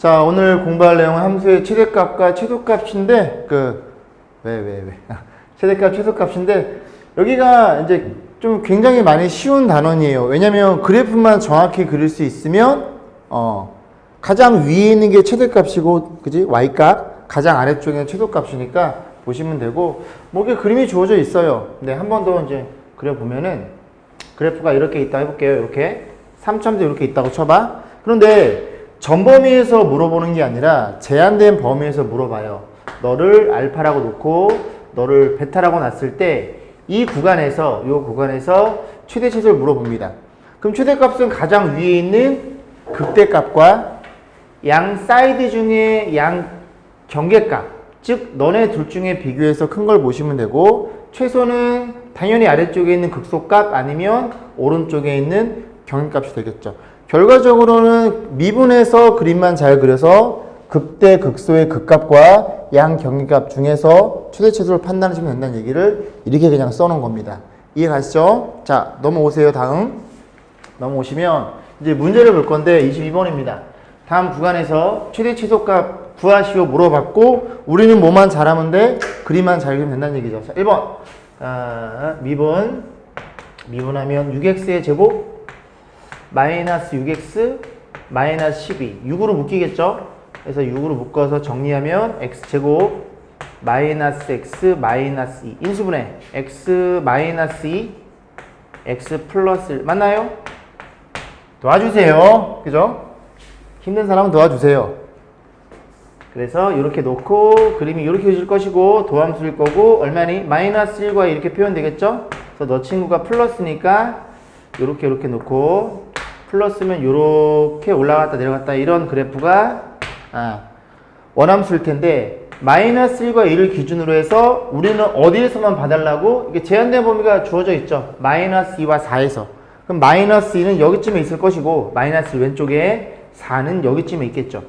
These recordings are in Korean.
자, 오늘 공부할 내용은 함수의 최대값과 최소값인데, 최대값, 최소값인데, 여기가 이제 좀 굉장히 많이 쉬운 단원이에요. 왜냐면 그래프만 정확히 그릴 수 있으면, 가장 위에 있는 게 최대값이고, 그지? y값, 가장 아래쪽에 최소값이니까 보시면 되고, 뭐 이게 그림이 주어져 있어요. 근데 한 번 더 이제 그려보면은, 그래프가 이렇게 있다 해볼게요. 이렇게. 3점도 이렇게 있다고 쳐봐. 그런데, 전 범위에서 물어보는 게 아니라 제한된 범위에서 물어봐요. 너를 알파라고 놓고 너를 베타라고 놨을 때 이 구간에서 최대 최소를 물어봅니다. 그럼 최대값은 가장 위에 있는 극대값과 양 사이드 중에 양 경계값, 즉 너네 둘 중에 비교해서 큰 걸 보시면 되고, 최소는 당연히 아래쪽에 있는 극소값 아니면 오른쪽에 있는 경계값이 되겠죠. 결과적으로는 미분해서 그림만 잘 그려서 극대, 극소의 극값과 양 경계값 중에서 최대 최소를 판단하시면 된다는 얘기를 이렇게 그냥 써놓은 겁니다. 이해 가시죠? 자, 넘어오세요. 다음. 넘어오시면 이제 문제를 볼 건데 22번입니다. 다음 구간에서 최대 최소값 구하시오 물어봤고, 우리는 뭐만 잘하면 돼? 그림만 잘 그리면 된다는 얘기죠. 자, 1번. 미분하면 6x의 제곱 마이너스 6x 마이너스 12 6으로 묶이겠죠? 그래서 6으로 묶어서 정리하면 x제곱 마이너스 x 마이너스 2 인수분해 x 마이너스 2 x 플러스 1 맞나요? 도와주세요. 그죠? 힘든 사람은 도와주세요. 그래서 이렇게 놓고 그림이 이렇게 그려질 것이고 도함수일 거고 얼마니? 마이너스 1과 이렇게 표현되겠죠? 그래서 너 친구가 플러스니까 이렇게 놓고 플러스면 이렇게 올라갔다 내려갔다 이런 그래프가 원함수일 텐데, 마이너스 1과 1을 기준으로 해서 우리는 어디에서만 봐달라고? 이게 제한된 범위가 주어져 있죠. 마이너스 2와 4에서. 그럼 마이너스 2는 여기쯤에 있을 것이고 마이너스 왼쪽에 4는 여기쯤에 있겠죠.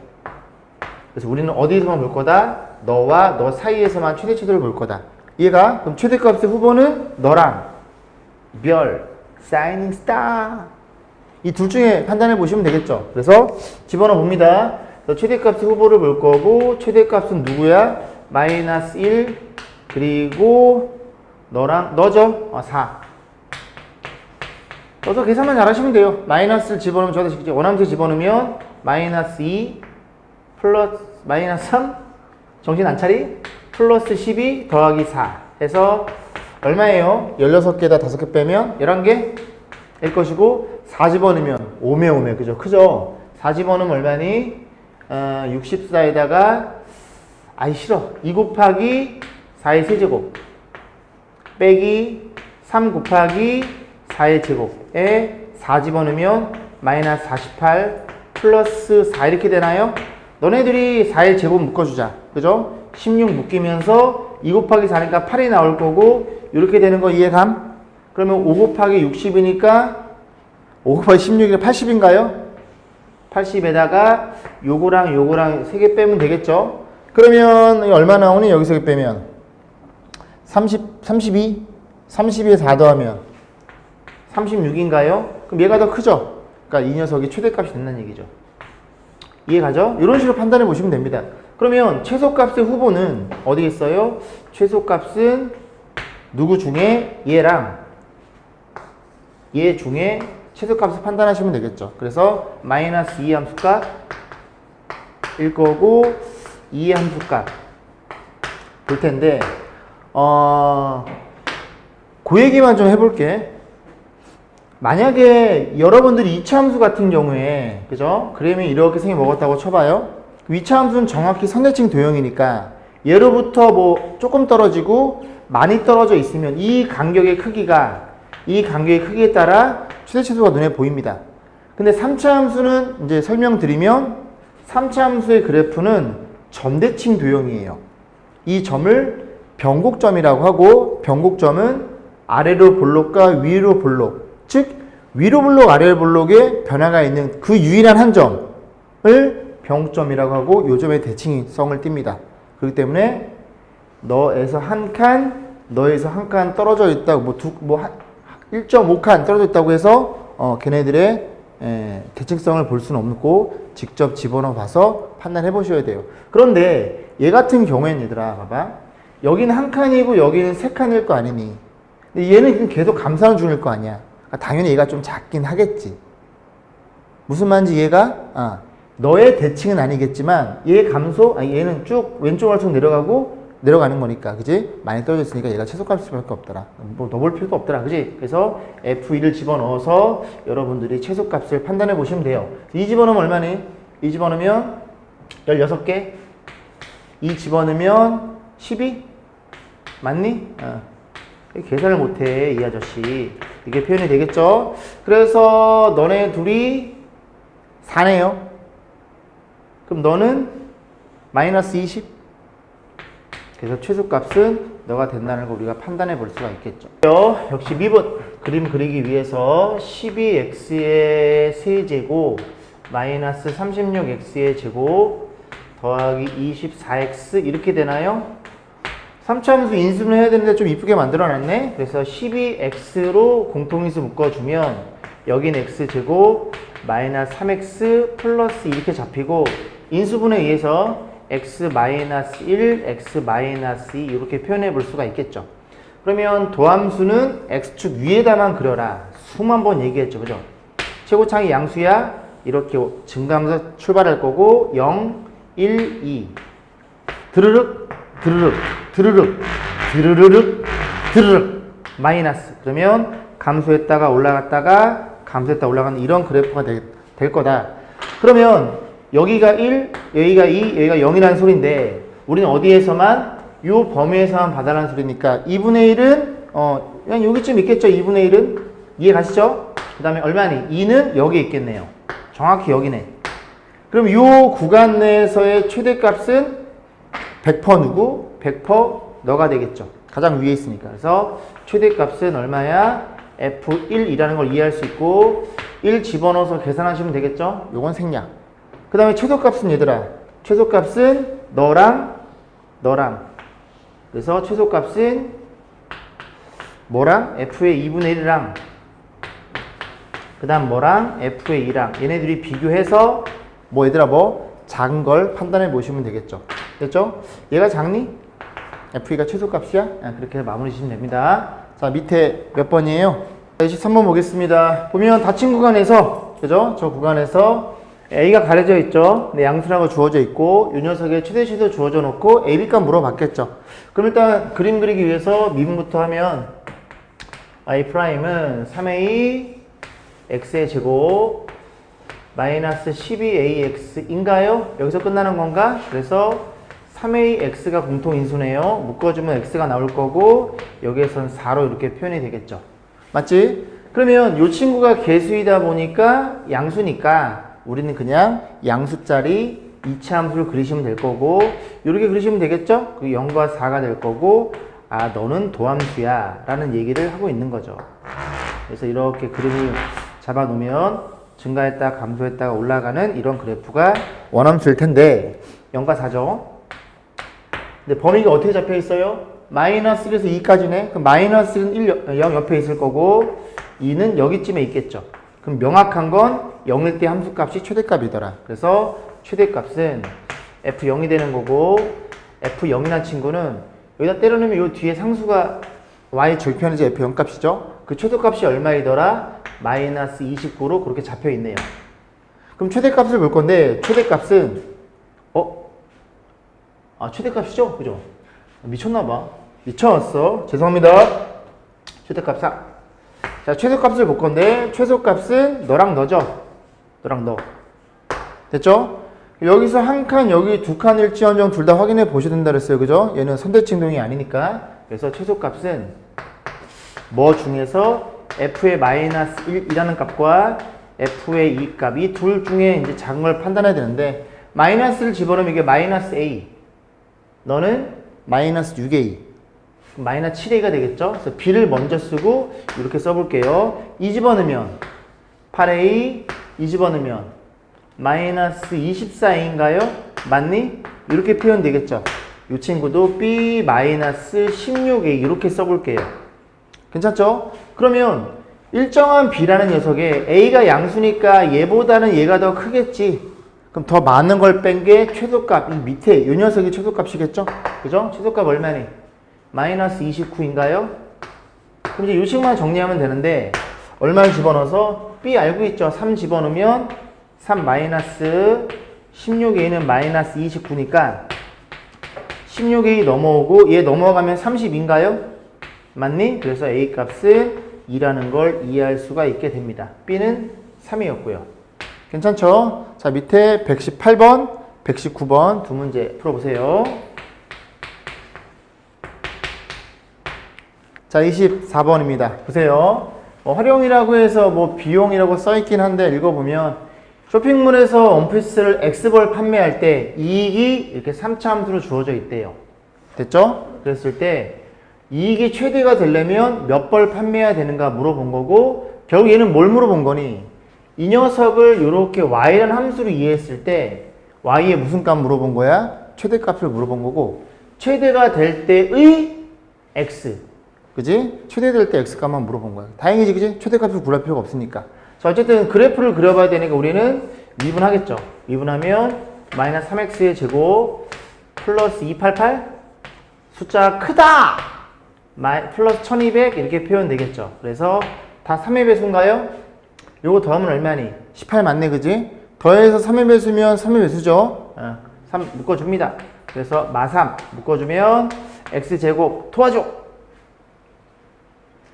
그래서 우리는 어디에서만 볼 거다? 너와 너 사이에서만 최대 최소를 볼 거다. 이해가? 그럼 최대값의 후보는 너랑 별, 사이닝 스타 이 둘 중에 판단해 보시면 되겠죠. 그래서 집어넣어 봅니다. 최대값의 후보를 볼 거고, 최대값은 누구야? 마이너스 1 그리고 너랑 너죠? 4. 그래서 계산만 잘하시면 돼요. 마이너스를 집어넣으면 저도 원함수에 집어넣으면 마이너스 2 플러스 마이너스 3 정신 안 차리? 플러스 12 더하기 4 해서 얼마예요? 16개에다 5개 빼면 11개 일 것이고, 4 집어넣으면 5매 그죠? 크죠? 4 집어넣으면 얼마니? 64에다가 2 곱하기 4의 세제곱 빼기 3 곱하기 4의 제곱에 4 집어넣으면 마이너스 48 플러스 4 이렇게 되나요? 너네들이 4의 제곱 묶어주자. 그죠? 16 묶이면서 2 곱하기 4니까 8이 나올 거고, 이렇게 되는 거 이해감? 그러면 5 곱하기 60이니까 5 곱하기 16이니까 80인가요? 80에다가 요거랑 3개 빼면 되겠죠? 그러면 얼마 나오니? 여기서 빼면 32? 32에 4 더하면 36인가요? 그럼 얘가 더 크죠? 그러니까 이 녀석이 최대값이 된다는 얘기죠. 이해가죠? 이런 식으로 판단해 보시면 됩니다. 그러면 최소값의 후보는 어디 있어요? 최소값은 누구 중에? 얘랑 얘 중에 최소값을 판단하시면 되겠죠. 그래서 마이너스 2의 함수값 일 거고 2의 함수값 볼 텐데, 그 얘기만 좀 해볼게. 만약에 여러분들이 2차 함수 같은 경우에, 그죠? 그림이 이렇게 생겨 먹었다고 쳐봐요. 2차 함수는 정확히 선대칭 도형이니까 얘로부터 뭐 조금 떨어지고 많이 떨어져 있으면 이 간격의 크기에 따라 최대 최소가 눈에 보입니다. 근데 3차 함수는 이제 설명드리면 3차 함수의 그래프는 점대칭 도형이에요. 이 점을 변곡점이라고 하고, 변곡점은 아래로 볼록과 위로 볼록, 즉 위로 볼록 아래로 볼록에 변화가 있는 그 유일한 한 점을 변곡점이라고 하고, 요 점의 대칭성을 띱니다. 그렇기 때문에 너에서 한 칸 떨어져 있다고, 1.5칸 떨어져 있다고 해서 걔네들의 대칭성을 볼 수는 없고 직접 집어넣어 봐서 판단해 보셔야 돼요. 그런데 얘 같은 경우에는 얘들아 봐봐. 여기는 한 칸이고 여기는 세 칸일 거 아니니. 근데 얘는 계속 감싸는 중일 거 아니야. 그러니까 당연히 얘가 좀 작긴 하겠지. 무슨 말인지 얘가 너의 대칭은 아니겠지만 얘 감소, 얘는 쭉 왼쪽으로 쭉 내려가는 거니까, 그지? 많이 떨어졌으니까 얘가 최소값일 수밖에 없더라. 뭐 넣어볼 필요도 없더라, 그지? 그래서 F2를 집어넣어서 여러분들이 최소값을 판단해 보시면 돼요. 이 집어넣으면 얼마니? 이 집어넣으면 16개, 이 집어넣으면 12? 맞니? 계산을 못해, 이 아저씨. 이게 표현이 되겠죠? 그래서 너네 둘이 4네요. 그럼 너는 마이너스 20? 그래서 최소값은 너가 된다는 걸 우리가 판단해 볼 수가 있겠죠. 역시 미분 그림 그리기 위해서 12x의 세제곱 마이너스 36x의 제곱 더하기 24x 이렇게 되나요? 3차함수 인수분해 해야 되는데 좀 이쁘게 만들어 놨네. 그래서 12x로 공통인수 묶어주면 여긴 x제곱 마이너스 3x 플러스 이렇게 잡히고 인수분해에 의해서 x-1, x-2 이렇게 표현해 볼 수가 있겠죠. 그러면 도함수는 x축 위에다만 그려라. 수만 번 얘기했죠. 그죠? 최고창이 양수야. 이렇게 증가하면서 출발할 거고 0, 1, 2 드르륵 드르륵 드르륵 드르륵 드르륵 마이너스. 그러면 감소했다가 올라갔다가 감소했다 올라가는 이런 그래프가 될 거다. 그러면 여기가 1, 여기가 2, 여기가 0이라는 소리인데 우리는 어디에서만? 요 범위에서만 봐달라는 소리니까 2분의 1은 그냥 여기쯤 있겠죠. 2분의 1은 이해 가시죠? 그 다음에 얼마니? 2는 여기 있겠네요. 정확히 여기네. 그럼 요 구간 내에서의 최대값은 100% 누구? 100% 너가 되겠죠. 가장 위에 있으니까. 그래서 최대값은 얼마야? F1이라는 걸 이해할 수 있고 1 집어넣어서 계산하시면 되겠죠. 요건 생략. 그 다음에 최소값은 얘들아. 최소값은 너랑 그래서 최소값은 뭐랑? F의 2분의 1이랑 그 다음 뭐랑? F의 2랑 얘네들이 비교해서 뭐 얘들아 작은 걸 판단해 보시면 되겠죠. 됐죠? 얘가 작니? F2가 최소값이야? 그렇게 마무리 주시면 됩니다. 자, 밑에 몇 번이에요? 23번 보겠습니다. 보면 닫힌 구간에서, 그죠? 저 구간에서 A가 가려져 있죠. 네, 양수라고 주어져 있고, 이 녀석의 최대치도 주어져 놓고, A, B값 물어봤겠죠. 그럼 일단 그림 그리기 위해서 미분부터 하면, I'은 3A, X의 제곱, 마이너스 12AX인가요? 여기서 끝나는 건가? 그래서 3AX가 공통인수네요. 묶어주면 X가 나올 거고, 여기에선 4로 이렇게 표현이 되겠죠. 맞지? 그러면 이 친구가 개수이다 보니까 양수니까, 우리는 그냥 양수짜리 2차 함수를 그리시면 될 거고 이렇게 그리시면 되겠죠? 그 0과 4가 될 거고 너는 도함수야 라는 얘기를 하고 있는 거죠. 그래서 이렇게 그림을 잡아 놓으면 증가했다 감소했다가 올라가는 이런 그래프가 원함수일 텐데 0과 4죠. 근데 범위가 어떻게 잡혀 있어요? 마이너스 1에서 2까지네. 그럼 마이너스는 0 옆에 있을 거고 2는 여기쯤에 있겠죠. 그럼 명확한 건 0일 때 함수값이 최대값이더라. 그래서 최대값은 F0이 되는 거고 F0이라는 친구는 여기다 때려넣으면 요 뒤에 상수가 Y 절편이지 F0 값이죠. 그 최소값이 얼마이더라? 마이너스 29로 그렇게 잡혀 있네요. 그럼 최대값을 볼 건데 최대값은 최대값이죠? 그죠? 미쳤나봐. 미쳤어. 죄송합니다. 최대값 4. 자, 최소값을 볼 건데 최소값은 너랑 너죠? 너랑 너. 됐죠? 여기서 한 칸, 여기 두 칸일지언정 둘 다 확인해 보셔야 된다 그랬어요. 그죠? 얘는 선대칭동이 아니니까. 그래서 최소값은 뭐 중에서 F의 마이너스 1이라는 값과 F의 2 값이 둘 중에 이제 작은 걸 판단해야 되는데 마이너스를 집어넣으면 이게 마이너스 A. 너는 마이너스 6A. 마이너스 7A가 되겠죠? 그래서 B를 먼저 쓰고 이렇게 써볼게요. 2 집어넣으면 8A, 2 집어넣으면 마이너스 24A인가요? 맞니? 이렇게 표현되겠죠? 이 친구도 B 마이너스 16A 이렇게 써볼게요. 괜찮죠? 그러면 일정한 b라는 녀석에 a가 양수니까 얘보다는 얘가 더 크겠지. 그럼 더 많은 걸 뺀 게 최소값. 이 밑에 이 녀석이 최소값이겠죠? 그죠? 최소값 얼마니? 마이너스 29인가요? 그럼 이제 요식만 정리하면 되는데 얼마를 집어넣어서 b 알고 있죠? 3 집어넣으면 3 마이너스 16a는 마이너스 29니까 16a 넘어오고 얘 넘어가면 30인가요? 맞니? 그래서 a 값은 2라는 걸 이해할 수가 있게 됩니다. b는 3이었고요. 괜찮죠? 자, 밑에 118번, 119번 두 문제 풀어보세요. 자, 24번입니다. 보세요. 활용이라고 해서 비용이라고 써있긴 한데 읽어보면 쇼핑몰에서 원피스를 X벌 판매할 때 이익이 이렇게 3차 함수로 주어져 있대요. 됐죠? 그랬을 때 이익이 최대가 되려면 몇 벌 판매해야 되는가 물어본 거고 결국 얘는 뭘 물어본 거니? 이 녀석을 이렇게 y라는 함수로 이해했을 때 y의 무슨 값 물어본 거야? 최대값을 물어본 거고 최대가 될 때의 x 그지? 최대될 때 x 값만 물어본 거야. 다행이지 그지? 최대값을 구할 필요가 없으니까. 자, 어쨌든 그래프를 그려봐야 되니까 우리는 미분하겠죠. 미분하면 마이너스 3x의 제곱 플러스 288 숫자 크다! 플러스 1200 이렇게 표현되겠죠. 그래서 다 3의 배수인가요? 요거 더하면 얼마니? 18 맞네 그지? 더해서 3의 배수면 3의 배수죠. 3 묶어줍니다. 그래서 마3 묶어주면 x제곱 도와줘.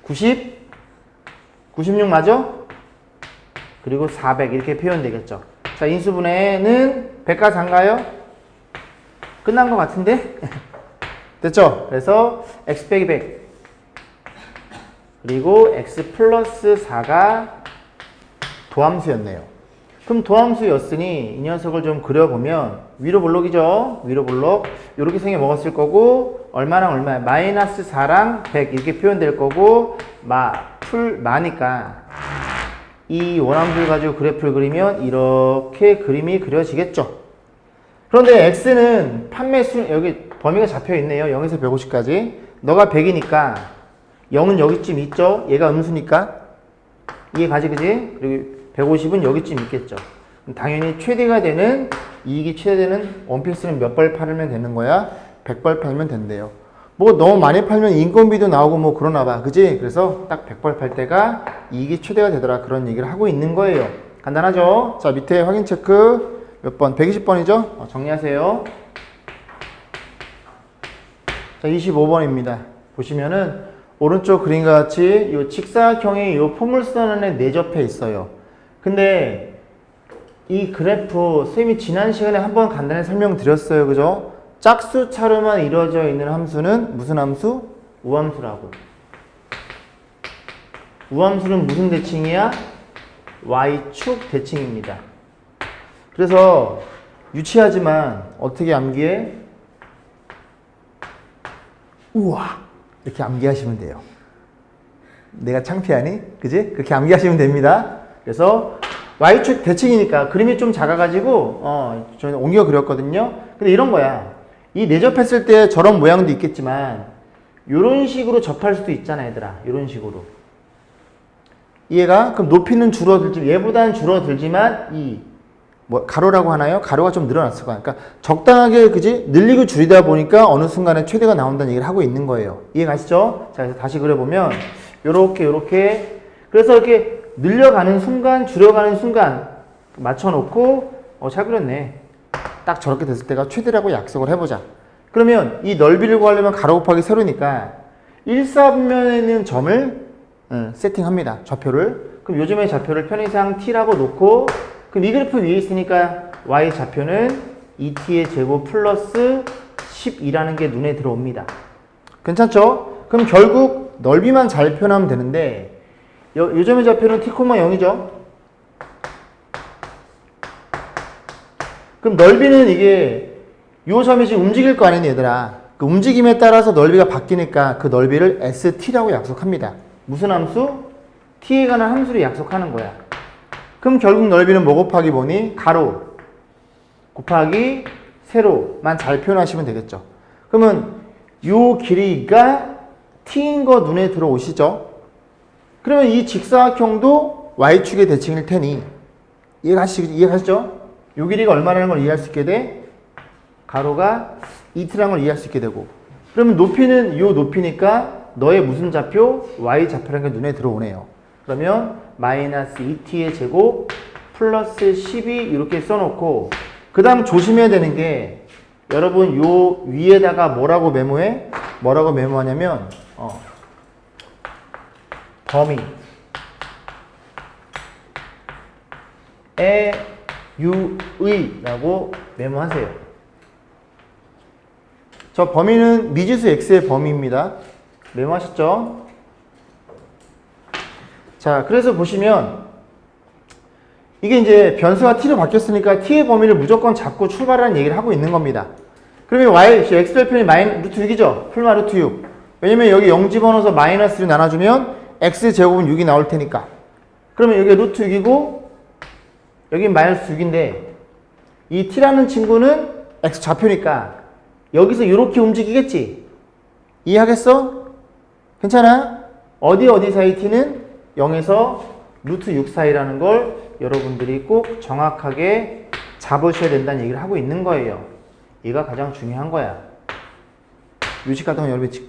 90 96 맞아? 그리고 400 이렇게 표현되겠죠. 자, 인수분해는 100과 4인가요? 끝난 것 같은데? 됐죠? 그래서 x 빼기 100 그리고 x 플러스 4가 도함수였네요. 그럼 도함수였으니 이 녀석을 좀 그려보면 위로 볼록이죠? 위로 볼록 이렇게 생겨 먹었을 거고 얼마랑 얼마야? 마이너스 4랑 100 이렇게 표현될 거고 마니까 이 원함수를 가지고 그래프를 그리면 이렇게 그림이 그려지겠죠. 그런데 x는 판매수 여기 범위가 잡혀 있네요. 0에서 150까지. 너가 100이니까 0은 여기쯤 있죠. 얘가 음수니까 이해 가지 그지? 그리고 150은 여기쯤 있겠죠. 당연히 최대가 되는 이익이 최대되는 원피스는 몇 벌 팔면 되는 거야? 100벌 팔면 된대요. 너무 많이 팔면 인건비도 나오고 그러나 봐. 그지? 그래서 딱 100벌 팔 때가 이익이 최대가 되더라. 그런 얘기를 하고 있는 거예요. 간단하죠? 자, 밑에 확인 체크 몇 번? 120번이죠? 정리하세요. 자, 25번입니다. 보시면은 오른쪽 그림과 같이 이 직사각형의 이 포물선에 내접해 있어요. 근데 이 그래프 선생님이 지난 시간에 한번 간단히 설명드렸어요. 그죠? 짝수차로만 이루어져 있는 함수는 무슨 함수? 우함수라고. 우함수는 무슨 대칭이야? y축 대칭입니다. 그래서 유치하지만 어떻게 암기해? 우와 이렇게 암기하시면 돼요. 내가 창피하니? 그지? 그렇게 암기하시면 됩니다. 그래서 y축 대칭이니까 그림이 좀 작아가지고 저는 옮겨 그렸거든요. 근데 이런 거야. 이 내접했을 때 저런 모양도 있겠지만 이런 식으로 접할 수도 있잖아 얘들아. 이런 식으로. 이해가? 그럼 높이는 줄어들지 얘보다는 줄어들지만 이 가로라고 하나요? 가로가 좀 늘어났을 거야. 그러니까 적당하게 그지? 늘리고 줄이다 보니까 어느 순간에 최대가 나온다는 얘기를 하고 있는 거예요. 이해 가시죠? 자, 그래서 다시 그려보면 요렇게 그래서 이렇게 늘려가는 순간 줄여가는 순간 맞춰놓고 잘 그렸네. 딱 저렇게 됐을 때가 최대라고 약속을 해보자. 그러면 이 넓이를 구하려면 가로 곱하기 세로니까 1사분면에 있는 점을 세팅합니다. 좌표를. 그럼 요즘의 좌표를 편의상 t라고 놓고 그럼 이 그래프 위에 있으니까 y 좌표는 2t의 제곱 플러스 12라는 게 눈에 들어옵니다. 괜찮죠? 그럼 결국 넓이만 잘 표현하면 되는데 요즘의 좌표는 t, 0이죠? 그럼 넓이는 이게 요 점이 지금 움직일 거 아니니 얘들아. 그 움직임에 따라서 넓이가 바뀌니까 그 넓이를 st라고 약속합니다. 무슨 함수? t에 관한 함수를 약속하는 거야. 그럼 결국 넓이는 뭐 곱하기 뭐니? 가로 곱하기 세로만 잘 표현하시면 되겠죠. 그러면 요 길이가 t인 거 눈에 들어오시죠? 그러면 이 직사각형도 y축의 대칭일 테니 이해가시죠? 요 길이가 얼마라는 걸 이해할 수 있게 돼. 가로가 2t라는 걸 이해할 수 있게 되고. 그러면 높이는 요 높이니까 너의 무슨 좌표? y좌표라는 게 눈에 들어오네요. 그러면 마이너스 2t의 제곱 플러스 12 이렇게 써놓고 그 다음 조심해야 되는 게 여러분 요 위에다가 뭐라고 메모해? 뭐라고 메모하냐면 범위 에 유의 라고 메모하세요. 저 범위는 미지수 x의 범위입니다. 메모하셨죠? 자, 그래서 보시면 이게 이제 변수가 t로 바뀌었으니까 t의 범위를 무조건 잡고 출발하는 얘기를 하고 있는 겁니다. 그러면 x절편이 루트 6이죠? 풀마 루트 6. 왜냐면 여기 0 집어넣어서 마이너스를 나눠주면 x제곱은 6이 나올 테니까. 그러면 여기 루트 6이고 여긴 마이너스 6인데 이 t라는 친구는 x 좌표니까 여기서 이렇게 움직이겠지? 이해하겠어? 괜찮아? 어디 사이 t는 0에서 루트 6 사이라는 걸 여러분들이 꼭 정확하게 잡으셔야 된다는 얘기를 하고 있는 거예요. 얘가 가장 중요한 거야. 유식 같은 건 여러분이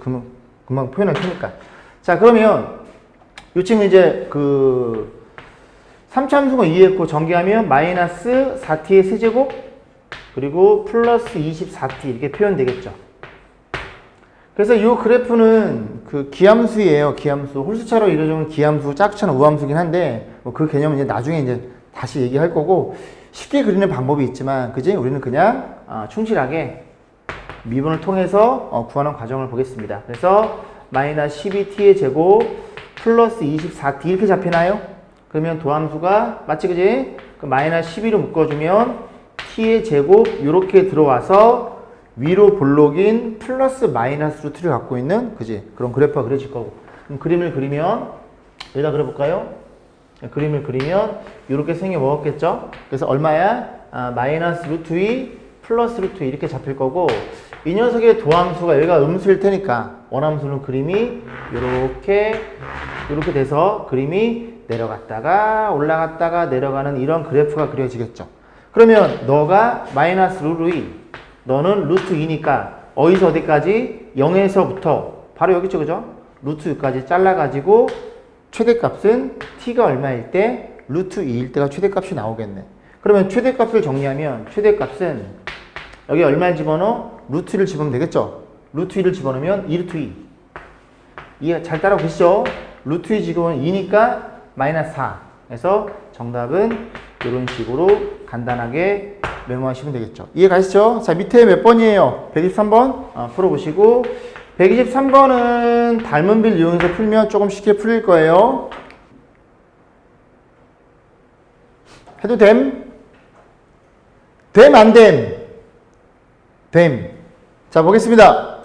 금방 표현할 테니까. 자, 그러면 이 친구 이제 그 3차함수가 이해했고 전개하면 마이너스 4t의 세제곱 그리고 플러스 24t 이렇게 표현되겠죠. 그래서 이 그래프는 그 기함수예요. 기함수. 홀수차로 이루어지는 기함수, 짝수차는 우함수긴 한데 뭐 그 개념은 이제 나중에 이제 다시 얘기할 거고 쉽게 그리는 방법이 있지만 그지? 우리는 그냥 충실하게 미분을 통해서 구하는 과정을 보겠습니다. 그래서 마이너스 12t의 제곱 플러스 24t 이렇게 잡히나요? 그러면 도함수가 맞지 그지? 그 마이너스 12로 묶어주면 t의 제곱 이렇게 들어와서 위로 볼록인 플러스 마이너스 루트를 갖고 있는 그지? 그런 그래프가 그려질 거고. 그럼 그림을 그리면 여기다 그려볼까요? 그림을 그리면 이렇게 생겨 먹었겠죠? 그래서 얼마야? 마이너스 루트 2 플러스 루트 2 이렇게 잡힐 거고 이 녀석의 도함수가 여기가 음수일 테니까 원함수는 그림이 이렇게 돼서 그림이 내려갔다가 올라갔다가 내려가는 이런 그래프가 그려지겠죠. 그러면 너가 마이너스 루트 2 너는 루트 2니까 어디서 어디까지? 0에서부터 바로 여기 있죠, 그죠? 루트 6까지 잘라가지고 최대값은 t가 얼마일 때? 루트 2일 때가 최대값이 나오겠네. 그러면 최대값을 정리하면 최대값은 여기 얼마를 집어넣어? 루트 1을 집으면 되겠죠? 루트 1을 집어넣으면 2루트 2. 이해 잘 따라오고 계시죠? 루트 2 지금은 2니까 마이너스 4. 그래서 정답은 이런 식으로 간단하게 메모하시면 되겠죠. 이해 가시죠? 자, 밑에 몇 번이에요? 123번 풀어보시고 123번은 닮은 비를 이용해서 풀면 조금 쉽게 풀릴 거예요. 해도 됨? 됨, 안 됨? 됨. 자, 보겠습니다.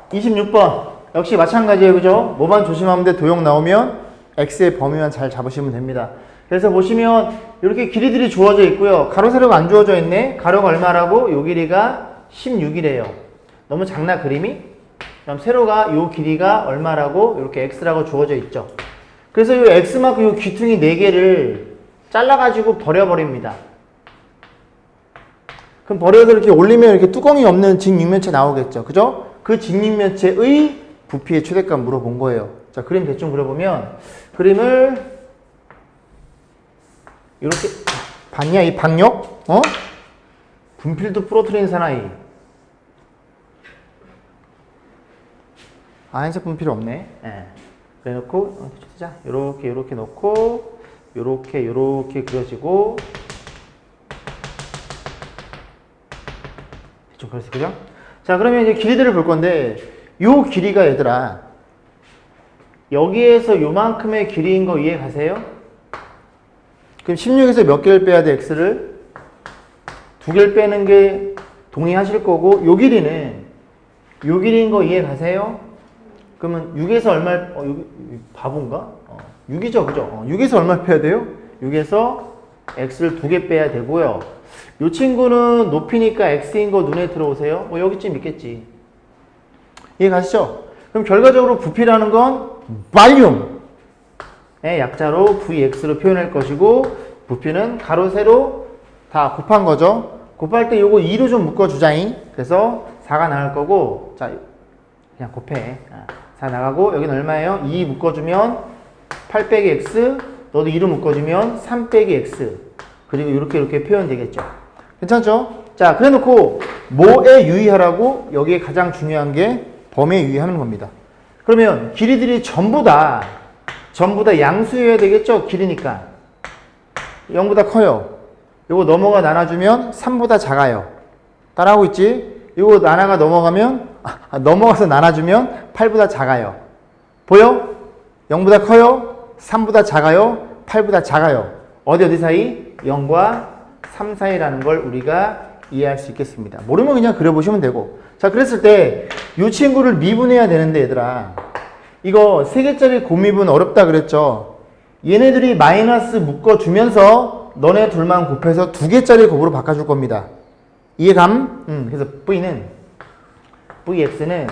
26번. 역시 마찬가지예요. 그죠? 뭐만 조심하면 돼. 도형 나오면 x의 범위만 잘 잡으시면 됩니다. 그래서 보시면 이렇게 길이들이 주어져 있고요. 가로, 세로가 안 주어져 있네. 가로가 얼마라고? 요 길이가 16이래요. 너무 작나 그림이? 그럼 세로가 요 길이가 얼마라고? 이렇게 x라고 주어져 있죠. 그래서 요 x만큼 요 귀퉁이 4개를 잘라가지고 버려버립니다. 그럼 버려서 이렇게 올리면 이렇게 뚜껑이 없는 직육면체 나오겠죠. 그죠? 그 직육면체의 부피의 최대값 물어본 거예요. 자, 그림 대충 그려보면 그림을 이렇게 봤냐? 이 박력? 분필도 부러뜨린 사나이. 흰색 분필 없네. 예. 그래 놓고 자, 요렇게 놓고 요렇게 그려지고 좀 그랬어. 그죠? 자, 그러면 이제 길이들을 볼 건데 요 길이가 얘들아 여기에서 요만큼의 길이인 거 이해 가세요? 그럼 16에서 몇 개를 빼야 돼, x를? 2개를 빼는 게 동의하실 거고 요 길이는 요 길이인 거 이해 가세요? 그러면 6에서 얼마를 바본가? 6이죠, 그죠? 6에서 얼마를 빼야 돼요? 6에서 x를 2개 빼야 되고요. 이 친구는 높이니까 x인 거 눈에 들어오세요? 뭐 여기쯤 있겠지. 이해 가시죠? 그럼 결과적으로 부피라는 건 볼륨. 약자로 Vx로 표현할 것이고 부피는 가로 세로 다 곱한 거죠. 곱할 때 요거 2로 좀 묶어주자잉. 그래서 4가 나갈 거고 자 그냥 곱해. 4 나가고 여기는 얼마예요? 2 묶어주면 8 빼기 x 너도 2로 묶어주면 3 빼기 x 그리고 이렇게 표현되겠죠. 괜찮죠? 자 그래 놓고 뭐에 유의하라고? 여기에 가장 중요한 게 범위에 유의하는 겁니다. 그러면 길이들이 전부 다 양수여야 되겠죠? 길이니까 0보다 커요. 요거 넘어가 나눠주면 3보다 작아요. 따라하고 있지? 요거 나눠가 넘어가면 넘어가서 나눠주면 8보다 작아요. 보여? 0보다 커요? 3보다 작아요? 8보다 작아요. 어디 사이? 0과 3 사이라는 걸 우리가 이해할 수 있겠습니다. 모르면 그냥 그려보시면 되고. 자, 그랬을 때 이 친구를 미분해야 되는데 얘들아 이거 3개짜리 곱미분 어렵다 그랬죠? 얘네들이 마이너스 묶어주면서 너네 둘만 곱해서 2개짜리 곱으로 바꿔줄 겁니다. 이해감? 그래서 Vx는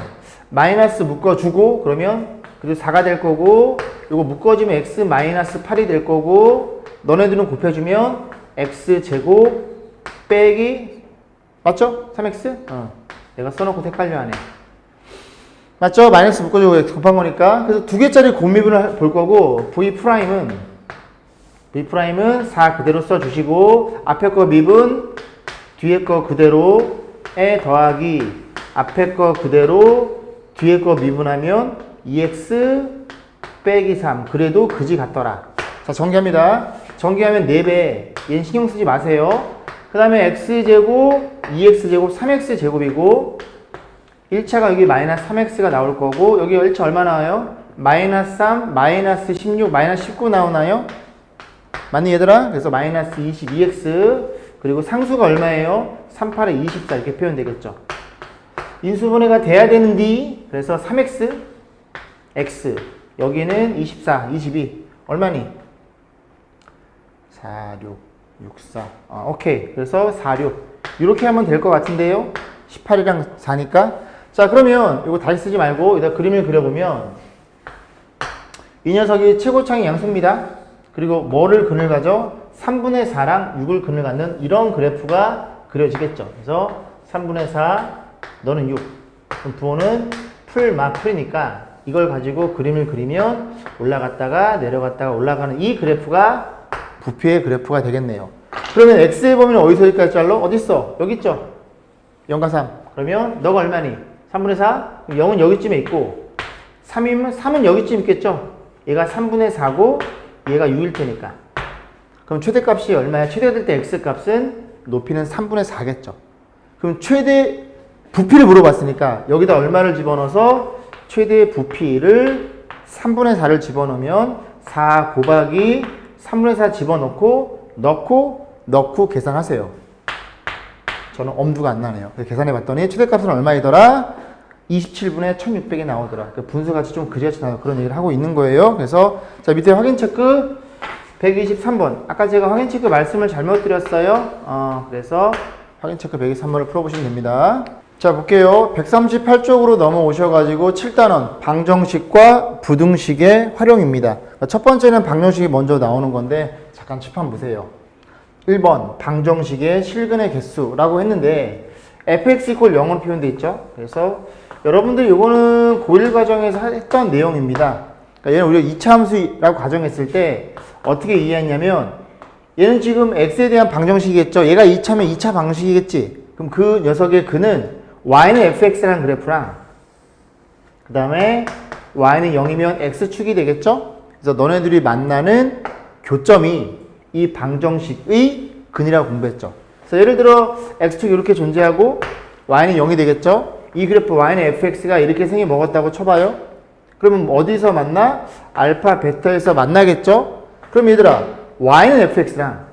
마이너스 묶어주고 그러면 그래도 4가 될 거고 요거 묶어주면 x 마이너스 8이 될 거고 너네들은 곱해주면 x제곱 빼기 맞죠? 3x? 내가 써놓고 헷갈려하네. 맞죠? 마이너스 묶어주고 곱한 거니까. 그래서 2개짜리 곱미분을 볼 거고 V'은 4 그대로 써주시고 앞에 거 미분 뒤에 거 그대로에 더하기 앞에 거 그대로 뒤에 거 미분하면 2x 빼기 3 그래도 그지 같더라. 자 정리합니다. 정리하면 4배 얘는 신경 쓰지 마세요. 그 다음에 x제곱 2x제곱 3x제곱이고 1차가 여기 마이너스 3x가 나올 거고 여기 1차 얼마 나와요? 마이너스 3, 마이너스 16, 마이너스 19 나오나요? 맞니 얘들아? 그래서 마이너스 22x 그리고 상수가 얼마예요? 3, 8에 24 이렇게 표현되겠죠. 인수분해가 돼야 되는데 그래서 3x x 여기는 24, 22 얼마니? 4, 6, 6, 4 오케이. 그래서 4, 6 이렇게 하면 될 것 같은데요. 18이랑 4니까 자 그러면 이거 다시 쓰지 말고 여기다 그림을 그려보면 이 녀석이 최고창의 양수입니다. 그리고 뭐를 근을 가져? 3분의 4랑 6을 근을 갖는 이런 그래프가 그려지겠죠. 그래서 3분의 4 너는 6 그럼 부호는 풀이니까 이걸 가지고 그림을 그리면 올라갔다가 내려갔다가 올라가는 이 그래프가 부피의 그래프가 되겠네요. 그러면 x의 범위는 어디서 어디까지 잘라? 어딨어? 여기 있죠? 0과 3 그러면 너가 얼마니? 3분의 4? 0은 여기쯤에 있고 3은 여기쯤 있겠죠? 얘가 3분의 4고 얘가 6일 테니까 그럼 최대값이 얼마야? 최대될 때 x값은 높이는 3분의 4겠죠. 그럼 최대 부피를 물어봤으니까 여기다 얼마를 집어넣어서 최대 부피를 3분의 4를 집어넣으면 4 곱하기 3분의 4 집어넣고 넣고 계산하세요. 저는 엄두가 안 나네요. 그래서 계산해 봤더니 최대값은 얼마이더라? 27분의 1600이 나오더라. 그 분수같이 좀 그지같이 나와 그런 얘기를 하고 있는 거예요. 그래서 자 밑에 확인 체크 123번. 아까 제가 확인 체크 말씀을 잘못 드렸어요. 그래서 확인 체크 123번을 풀어보시면 됩니다. 자 볼게요. 138쪽으로 넘어오셔가지고 7단원 방정식과 부등식의 활용입니다. 첫 번째는 방정식이 먼저 나오는 건데 잠깐 칠판 보세요. 1번 방정식의 실근의 개수라고 했는데 fx = 0으로 표현되어 있죠. 그래서 여러분들이 이거는 고1 과정에서 했던 내용입니다. 그러니까 얘는 우리가 2차 함수라고 가정했을 때 어떻게 이해했냐면 얘는 지금 x에 대한 방정식이겠죠. 얘가 2차면 2차 방식이겠지. 그럼 그 녀석의 근은 y는 fx라는 그래프랑 그 다음에 y는 0이면 x축이 되겠죠. 그래서 너네들이 만나는 교점이 이 방정식의 근이라고 공부했죠. 그래서 예를 들어 x축이 이렇게 존재하고 y는 0이 되겠죠. 이 그래프 y는 fx가 이렇게 생겨 먹었다고 쳐봐요. 그러면 어디서 만나? 알파, 베타에서 만나겠죠. 그럼 얘들아 y는 fx랑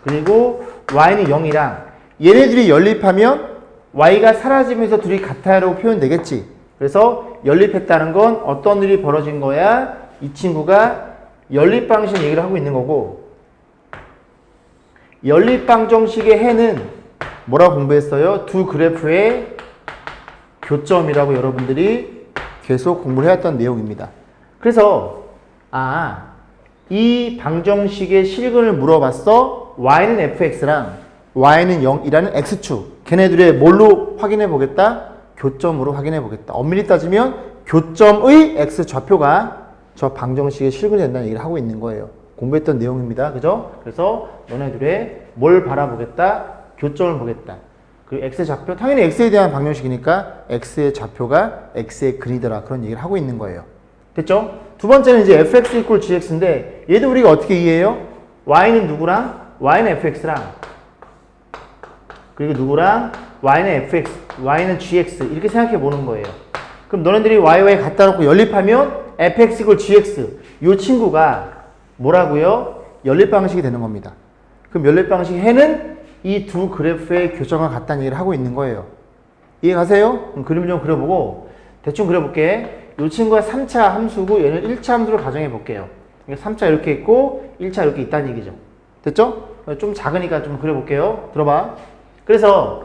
그리고 y는 0이랑 얘네들이 연립하면 y가 사라지면서 둘이 같아라고 표현되겠지. 그래서 연립했다는 건 어떤 일이 벌어진 거야? 이 친구가 연립방식 얘기를 하고 있는 거고 연립방정식의 해는 뭐라고 공부했어요? 두 그래프의 교점이라고 여러분들이 계속 공부를 해왔던 내용입니다. 그래서 이 방정식의 실근을 물어봤어. y는 fx랑 y는 0이라는 x축. 걔네들의 뭘로 확인해 보겠다? 교점으로 확인해 보겠다. 엄밀히 따지면 교점의 x 좌표가 저 방정식의 실근이 된다는 얘기를 하고 있는 거예요. 공부했던 내용입니다. 그죠? 그래서 너네들의 뭘 바라보겠다? 교점을 보겠다. 그리고 x의 좌표, 당연히 x에 대한 방정식이니까 x의 좌표가 x의 근이더라. 그런 얘기를 하고 있는 거예요. 됐죠? 두 번째는 이제 fx equal gx인데 얘도 우리가 어떻게 이해해요? y는 누구랑? y는 fx랑 그리고 누구랑? y는 fx, y는 gx 이렇게 생각해 보는 거예요. 그럼 너네들이 y와 갖다 놓고 연립하면 fx equal gx 이 친구가 뭐라고요? 연립 방식이 되는 겁니다. 그럼 연립 방식 해는 이 두 그래프의 교점과 같다는 얘기를 하고 있는 거예요. 이해 가세요? 그럼 그림을 좀 그려보고 대충 그려볼게. 이 친구가 3차 함수고 얘는 1차 함수로 가정해 볼게요. 그러니까 3차 이렇게 있고 1차 이렇게 있다는 얘기죠. 됐죠? 좀 작으니까 좀 그려볼게요. 들어봐. 그래서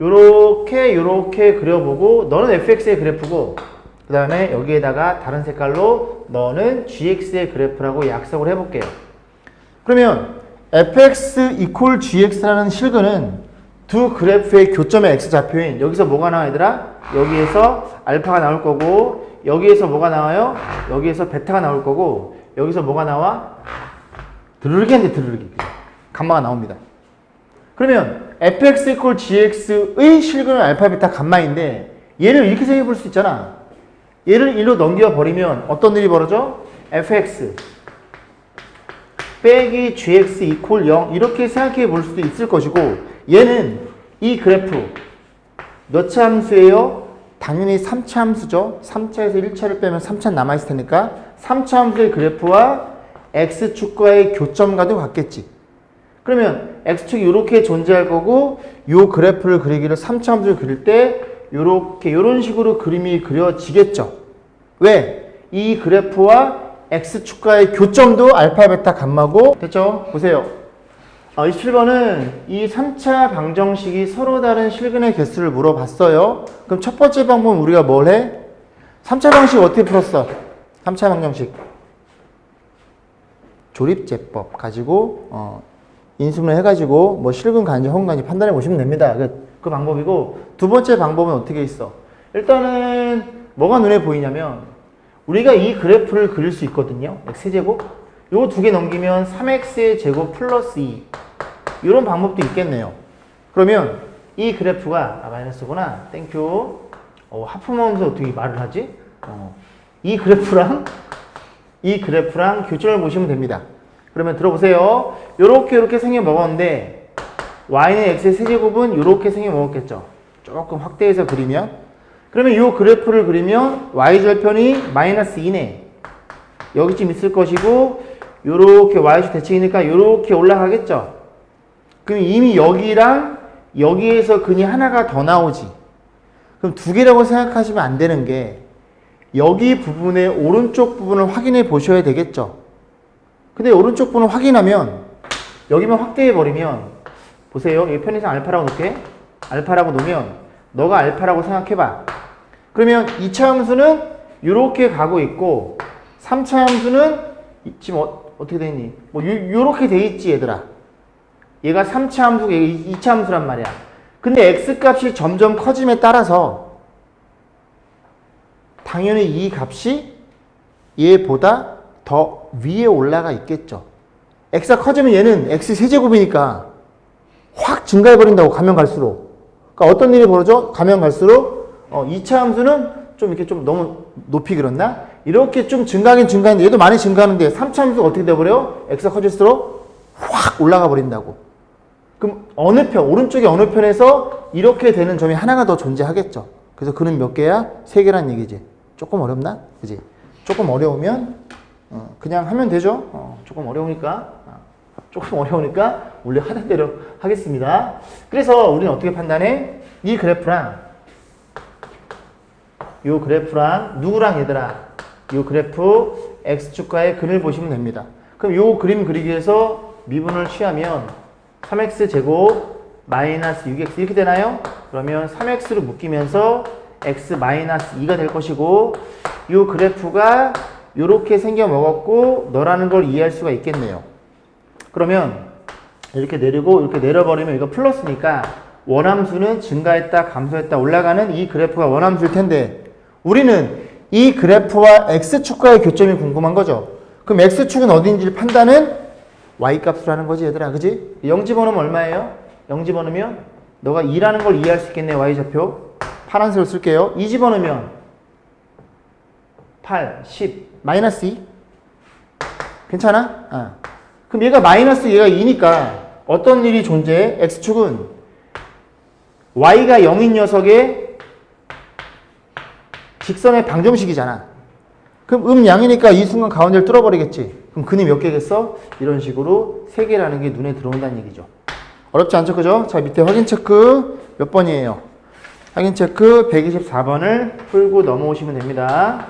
요렇게 그려보고 너는 fx의 그래프고 그 다음에 여기에다가 다른 색깔로 너는 gx의 그래프라고 약속을 해볼게요. 그러면 fx equal gx라는 실근은 두 그래프의 교점의 x 좌표인 여기서 뭐가 나와 얘들아? 여기에서 알파가 나올 거고 여기에서 뭐가 나와요? 여기에서 베타가 나올 거고 여기서 뭐가 나와? 드르륵이 한데 드르륵이 감마가 나옵니다. 그러면 fx equal gx의 실근은 알파, 베타, 감마인데 얘를 이렇게 생각해 볼 수 있잖아. 얘를 1로 넘겨버리면 어떤 일이 벌어져? fx 빼기 gx equal 0 이렇게 생각해 볼 수도 있을 것이고 얘는 이 그래프 몇 차 함수예요? 당연히 3차 함수죠. 3차에서 1차를 빼면 3차 남아있을 테니까 3차 함수의 그래프와 x축과의 교점과도 같겠지. 그러면 x축이 이렇게 존재할 거고 이 그래프를 그리기를 3차 함수를 그릴 때 이렇게 이런 식으로 그림이 그려지겠죠. 왜? 이 그래프와 x축과의 교점도 알파, 베타, 감마고 됐죠? 보세요. 27번은 이 3차 방정식이 서로 다른 실근의 개수를 물어봤어요. 그럼 첫 번째 방법은 우리가 뭘 해? 3차 방식 어떻게 풀었어? 3차 방정식 조립제법 가지고 인수분해 해가지고 뭐 실근 간지 허근 간지 판단해 보시면 됩니다. 그 방법이고 두 번째 방법은 어떻게 있어? 일단은 뭐가 눈에 보이냐면 우리가 이 그래프를 그릴 수 있거든요. x제곱 요거 두 개 넘기면 3x의 제곱 플러스 2 이런 방법도 있겠네요. 그러면 이 그래프가 마이너스구나. 땡큐. 하품하면서 어떻게 말을 하지? 이 그래프랑 교점을 보시면 됩니다. 그러면 들어보세요. 요렇게 생겨 먹었는데 y는 x의 세제곱은 요렇게 생겨 먹었겠죠. 조금 확대해서 그리면 그러면 요 그래프를 그리면 y절편이 마이너스 2네. 여기쯤 있을 것이고 요렇게 y축 대칭이니까 요렇게 올라가겠죠. 그럼 이미 여기랑 여기에서 근이 하나가 더 나오지. 그럼 두 개라고 생각하시면 안 되는 게 여기 부분의 오른쪽 부분을 확인해 보셔야 되겠죠. 근데 오른쪽 부분을 확인하면 여기만 확대해 버리면 보세요. 여기 편의상 알파라고 놓을게. 알파라고 놓으면 너가 알파라고 생각해 봐. 그러면 2차 함수는 이렇게 가고 있고 3차 함수는 지금 어떻게 돼 있니? 뭐 요렇게 돼 있지 얘들아. 얘가 3차 함수고 얘가 2차 함수란 말이야. 근데 x값이 점점 커짐에 따라서 당연히 이 값이 얘보다 더 위에 올라가 있겠죠. x가 커지면 얘는 x 세제곱이니까 확 증가해 버린다고 가면 갈수록. 그러니까 어떤 일이 벌어져? 가면 갈수록 2차 함수는 좀 이렇게 좀 너무 높이 그렸나? 이렇게 좀 증가하긴 증가하는데 얘도 많이 증가하는데 3차 함수가 어떻게 돼버려? x가 커질수록 확 올라가 버린다고. 그럼 어느 편, 오른쪽의 어느 편에서 이렇게 되는 점이 하나가 더 존재하겠죠. 그래서 그는 몇 개야? 3개란 얘기지. 조금 어렵나? 그지? 조금 어려우면 그냥 하면 되죠. 조금 어려우니까 원래 하던 대로 하겠습니다. 그래서 우리는 어떻게 판단해? 이 그래프랑 요 그래프랑 누구랑 얘들아? 요 그래프 x축과의 근을 보시면 됩니다. 그럼 요 그림 그리기 위해서 미분을 취하면 3x 제곱 마이너스 6x 이렇게 되나요? 그러면 3x로 묶이면서 x 마이너스 2가 될 것이고 이 그래프가 이렇게 생겨 먹었고 너라는 걸 이해할 수가 있겠네요. 그러면 이렇게 내리고 이렇게 내려버리면 이거 플러스니까 원함수는 증가했다 감소했다 올라가는 이 그래프가 원함수일 텐데 우리는 이 그래프와 x축과의 교점이 궁금한 거죠. 그럼 x축은 어디인지를 판단은 y값으로 하는 거지 얘들아. 그지? 0 집어넣으면 얼마예요? 0 집어넣으면 너가 2라는 걸 이해할 수 있겠네. y좌표 파란색으로 쓸게요. 2 집어넣으면 8, 10, 마이너스 2 괜찮아? 그럼 얘가 마이너스 얘가 2니까 어떤 일이 존재해? x축은 y가 0인 녀석의 직선의 방정식이잖아. 그럼 양이니까 이 순간 가운데를 뚫어버리겠지. 그럼 근이 몇 개겠어? 이런 식으로 3개라는 게 눈에 들어온다는 얘기죠. 어렵지 않죠? 그죠? 자, 밑에 확인 체크 몇 번이에요? 확인 체크 124번을 풀고 넘어오시면 됩니다.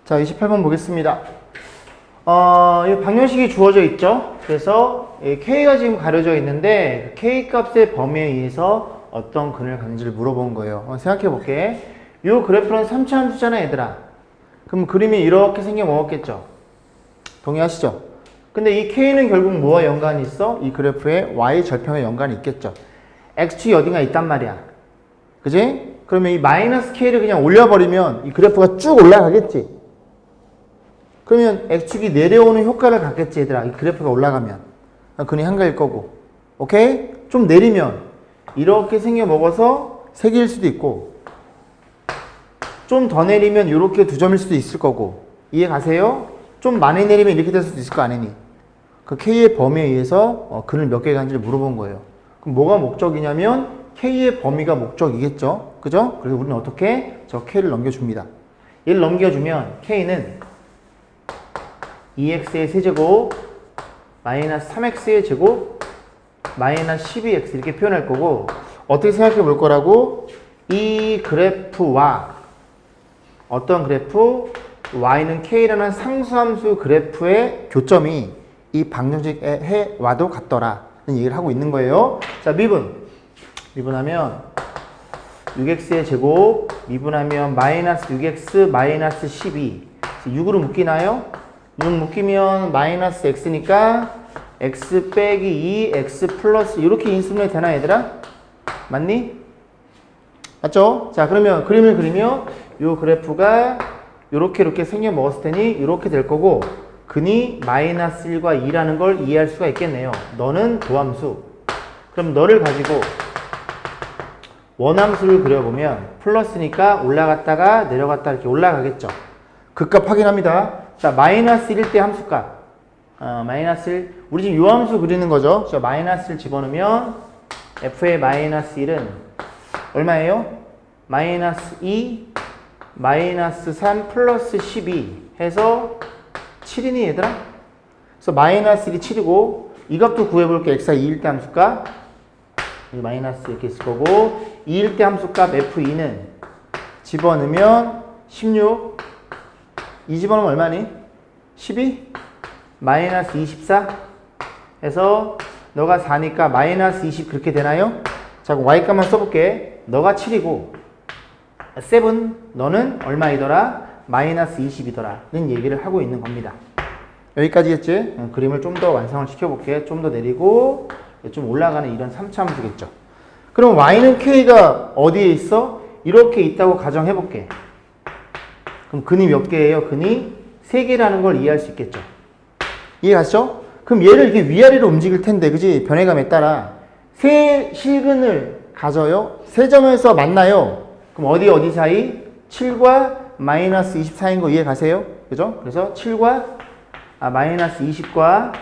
자, 28번 보겠습니다. 이 방정식이 주어져 있죠? 그래서 K가 지금 가려져 있는데 K 값의 범위에 의해서 어떤 근을 갖는지를 물어본 거예요. 생각해 볼게. 이 그래프는 3차 함수잖아 얘들아. 그럼 그림이 이렇게 생겨 먹었겠죠? 동의하시죠? 근데 이 K는 결국 뭐와 연관이 있어? 이 그래프에 Y 절평에 연관이 있겠죠? X축이 어딘가 있단 말이야. 그지? 그러면 이 마이너스 K를 그냥 올려버리면 이 그래프가 쭉 올라가겠지? 그러면 X축이 내려오는 효과를 갖겠지 얘들아. 이 그래프가 올라가면. 근이 한가일 거고. 오케이? 좀 내리면 이렇게 생겨 먹어서 3개일 수도 있고 좀 더 내리면 이렇게 2점일 수도 있을 거고. 이해 가세요? 좀 많이 내리면 이렇게 될 수도 있을 거 아니니. 그 K의 범위에 의해서 근을 몇 개 가는지를 물어본 거예요. 그럼 뭐가 목적이냐면 K의 범위가 목적이겠죠? 그죠? 그래서 우리는 어떻게? 저 K를 넘겨줍니다. 얘를 넘겨주면 K는 2x의 세제곱 마이너스 3x의 제곱 마이너스 12x 이렇게 표현할 거고 어떻게 생각해 볼 거라고? 이 그래프와 어떤 그래프? y는 k라는 상수함수 그래프의 교점이 이 방정식의 와도 같더라는 얘기를 하고 있는 거예요. 자, 미분하면 6x의 제곱 미분하면 마이너스 6x 마이너스 12 6으로 묶이나요? 6 묶이면 마이너스 x니까 x 빼기 2 x 플러스 이렇게 인수분해 되나 얘들아? 맞니? 맞죠? 자, 그러면 그림을 그리면 요 그래프가 이렇게 생겨 먹었을 테니 이렇게 될 거고 근이 마이너스 1과 2라는 걸 이해할 수가 있겠네요. 너는 도함수. 그럼 너를 가지고 원함수를 그려보면 플러스니까 올라갔다가 내려갔다 이렇게 올라가겠죠. 극값 확인합니다. 자, 마이너스 1일 때 함수값. 마이너스 1. 우리 지금 요 함수 그리는 거죠. 자, 마이너스 1 집어넣으면 f의 마이너스 1은 얼마예요? 마이너스 2, 마이너스 3 플러스 12 해서 7이니 얘들아? 그래서 마이너스 1이 7이고 이 값도 구해볼게. x가 2일 때 함수값. 이 마이너스 이렇게 있을 거고 2일 때 함수값 f2는 집어넣으면 16 2 집어넣으면 얼마니? 12? 마이너스 24 해서 너가 4니까 마이너스 20 그렇게 되나요? 자, 그럼 y값만 써볼게. 너가 7이고 7 너는 얼마이더라? 마이너스 20이더라 는 얘기를 하고 있는 겁니다. 여기까지겠지? 그림을 좀 더 완성을 시켜볼게. 좀 더 내리고 좀 올라가는 이런 3차 함수겠죠. 그럼 y는 k가 어디에 있어? 이렇게 있다고 가정해볼게. 그럼 근이 몇 개예요? 근이 3개라는 걸 이해할 수 있겠죠. 이해 가시죠? 그럼 얘를 이렇게 위아래로 움직일 텐데, 그지? 변해감에 따라 세 실근을 가져요. 세 점에서 만나요. 그럼 어디 사이? 7과 마이너스 24인 거 이해 가세요? 그죠? 그래서 7과 마이너스 20과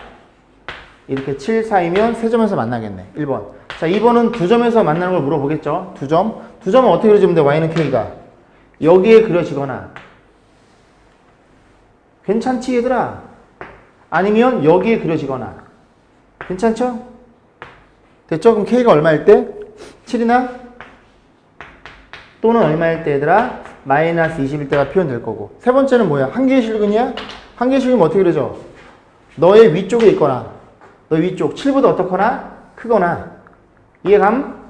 이렇게 7 사이면 세 점에서 만나겠네. 1번. 자, 2번은 두 점에서 만나는 걸 물어보겠죠. 두 점. 두 점은 어떻게 그려지면 돼? y는 k가 여기에 그려지거나 괜찮지 얘들아? 아니면 여기에 그려지거나 괜찮죠? 됐죠? 그럼 k가 얼마일 때? 7이나? 또는 얼마일 때 얘들아? 마이너스 20일 때가 표현될 거고. 세 번째는 뭐야? 한 개의 실근이야? 한 개의 실근은 어떻게 그려져? 너의 위쪽에 있거나 너의 위쪽 7보다 어떻거나 크거나 이해감?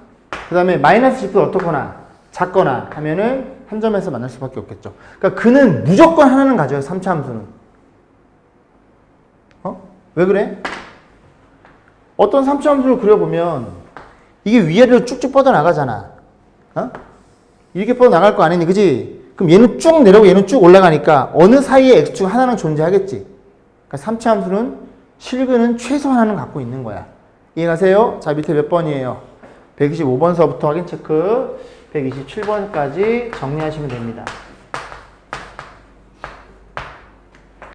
그 다음에 마이너스 지표가 어떻거나 작거나 하면은 한 점에서 만날 수밖에 없겠죠. 그러니까 그는 무조건 하나는 가져요. 3차 함수는. 왜 그래? 어떤 3차 함수를 그려보면 이게 위아래로 쭉쭉 뻗어나가잖아. 이렇게 뻗어나갈 거 아니니, 그지? 그럼 얘는 쭉 내려오고 얘는 쭉 올라가니까 어느 사이에 x축 하나는 존재하겠지. 그러니까 3차 함수는 실근은 최소 하나는 갖고 있는 거야. 이해가세요? 자, 밑에 몇 번이에요? 125번서부터 확인 체크, 127번까지 정리하시면 됩니다.